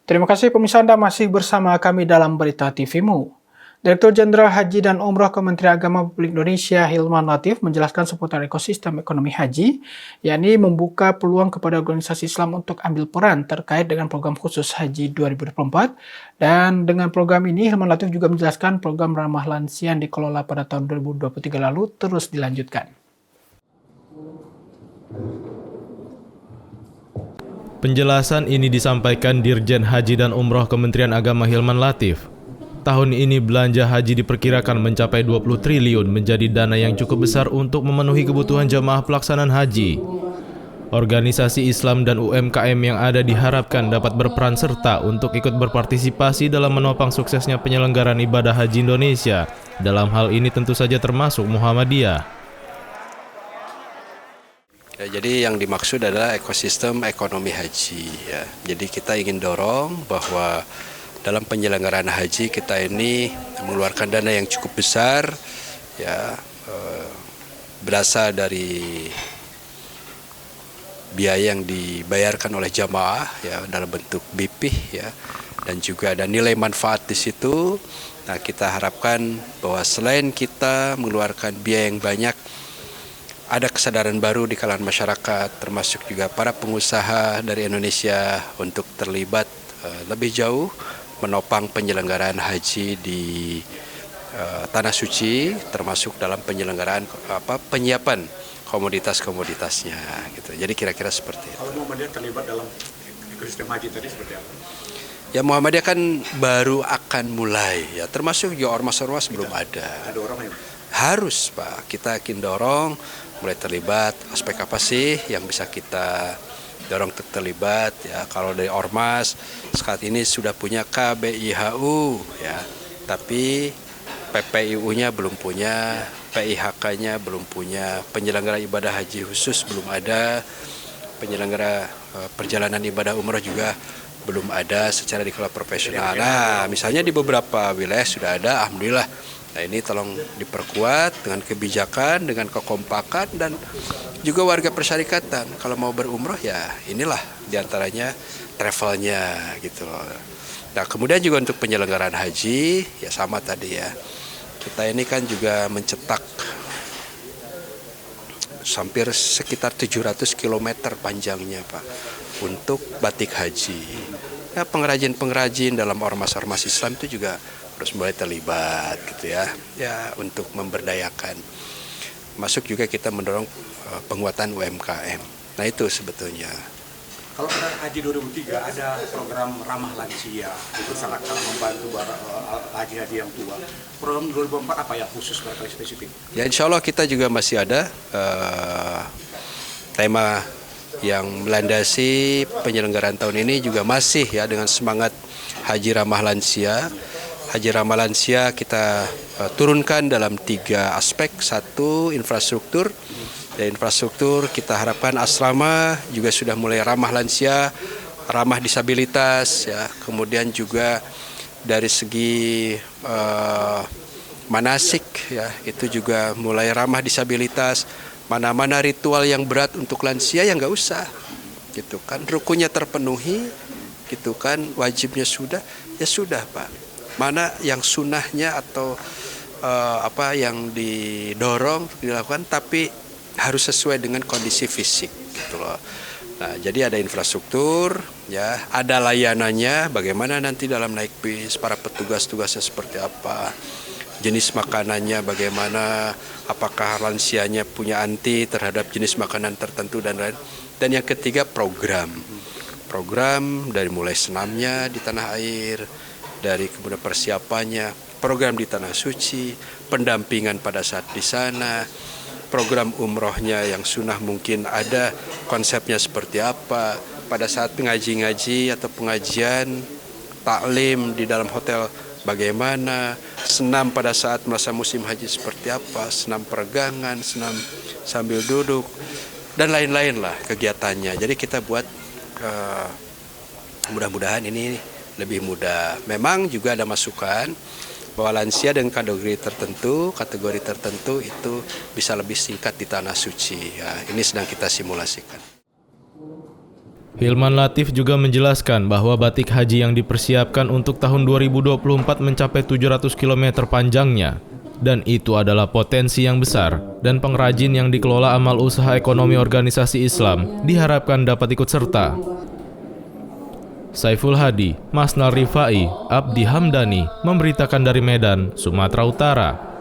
Terima kasih pemirsa Anda masih bersama kami dalam Berita TV-mu. Direktur Jenderal Haji dan Umroh Kementerian Agama Republik Indonesia Hilman Latif menjelaskan seputar ekosistem ekonomi haji, yakni membuka peluang kepada organisasi Islam untuk ambil peran terkait dengan program khusus Haji 2024. Dan dengan program ini, Hilman Latif juga menjelaskan program ramah lansia yang dikelola pada tahun 2023 lalu terus dilanjutkan. Penjelasan ini disampaikan Dirjen Haji dan Umroh Kementerian Agama Hilman Latif. Tahun ini belanja haji diperkirakan mencapai 20 triliun, menjadi dana yang cukup besar untuk memenuhi kebutuhan jamaah pelaksanaan haji. Organisasi Islam dan UMKM yang ada diharapkan dapat berperan serta untuk ikut berpartisipasi dalam menopang suksesnya penyelenggaraan ibadah haji Indonesia. Dalam hal ini tentu saja termasuk Muhammadiyah. Ya, jadi yang dimaksud adalah ekosistem ekonomi haji. Ya. Jadi kita ingin dorong bahwa dalam penyelenggaraan haji kita ini mengeluarkan dana yang cukup besar, ya, berasal dari biaya yang dibayarkan oleh jamaah, ya, dalam bentuk BPIH, ya, dan juga ada nilai manfaat di situ. Nah, kita harapkan bahwa selain kita mengeluarkan biaya yang banyak, ada kesadaran baru di kalangan masyarakat, termasuk juga para pengusaha dari Indonesia untuk terlibat lebih jauh menopang penyelenggaraan haji di Tanah Suci, termasuk dalam penyelenggaraan penyiapan komoditas-komoditasnya, gitu. Jadi kira-kira seperti itu. Kalau Muhammadiyah terlibat dalam ekosistem haji tadi seperti apa? Ya, Muhammadiyah kan baru akan mulai, ya, termasuk juga ormas-ormas belum ada. Ada orang yang Harus, Pak, kita akan dorong mulai terlibat. Aspek apa sih yang bisa kita dorong untuk terlibat, ya? Kalau dari ormas saat ini sudah punya KBIHU, ya, tapi PPIU-nya belum punya, PIHK-nya belum punya, penyelenggara ibadah haji khusus belum ada, penyelenggara perjalanan ibadah umrah juga belum ada secara dikelola profesional. Nah, misalnya di beberapa wilayah sudah ada, alhamdulillah. Nah, ini tolong diperkuat dengan kebijakan, dengan kekompakan, dan juga warga persyarikatan. Kalau mau berumroh, ya inilah diantaranya travelnya, gitu loh. Nah, kemudian juga untuk penyelenggaraan haji, ya sama tadi, ya. Kita ini kan juga mencetak hampir sekitar 700 km panjangnya, Pak, untuk batik haji. Nah, pengrajin-pengrajin dalam ormas-ormas Islam itu juga harus mulai terlibat, gitu ya, untuk memberdayakan. Masuk juga kita mendorong penguatan UMKM. Nah, itu sebetulnya. kalau pada haji 2003 ada program ramah lansia, itu sangat membantu haji-haji yang tua. Program 2024 apa yang khusus barangkali spesifik? Ya, insya Allah kita juga masih ada tema yang melandasi penyelenggaraan tahun ini juga masih, ya, dengan semangat haji ramah lansia. Haji ramah lansia kita turunkan dalam 3 aspek. Satu, infrastruktur. Dan infrastruktur kita harapkan asrama juga sudah mulai ramah lansia, ramah disabilitas, ya. Kemudian juga dari segi manasik, ya, itu juga mulai ramah disabilitas. Mana-mana ritual yang berat untuk lansia yang nggak usah, gitu kan. Rukunnya terpenuhi, gitu kan. Wajibnya sudah, ya sudah, Pak. Mana yang sunnahnya atau apa yang didorong dilakukan, tapi harus sesuai dengan kondisi fisik, gitu loh. Nah, jadi ada infrastruktur, ya, ada layanannya, bagaimana nanti dalam naik bis, para petugas-tugasnya seperti apa, jenis makanannya bagaimana, apakah lansianya punya anti terhadap jenis makanan tertentu dan lain. Dan yang ketiga, program dari mulai senamnya di tanah air, dari kemudian persiapannya, program di Tanah Suci, pendampingan pada saat di sana, program umrohnya yang sunnah mungkin ada konsepnya seperti apa, pada saat ngaji-ngaji atau pengajian, taklim di dalam hotel bagaimana, senam pada saat masa musim haji seperti apa, senam peregangan, senam sambil duduk, dan lain-lain lah kegiatannya. Jadi kita buat mudah-mudahan ini lebih mudah. Memang juga ada masukan bahwa lansia dengan kategori tertentu itu bisa lebih singkat di Tanah Suci. Ya, ini sedang kita simulasikan. Hilman Latif juga menjelaskan bahwa batik haji yang dipersiapkan untuk tahun 2024 mencapai 700 km panjangnya, dan itu adalah potensi yang besar, dan pengrajin yang dikelola amal usaha ekonomi organisasi Islam diharapkan dapat ikut serta. Saiful Hadi, Masnal Rifai, Abdi Hamdani memberitakan dari Medan, Sumatera Utara.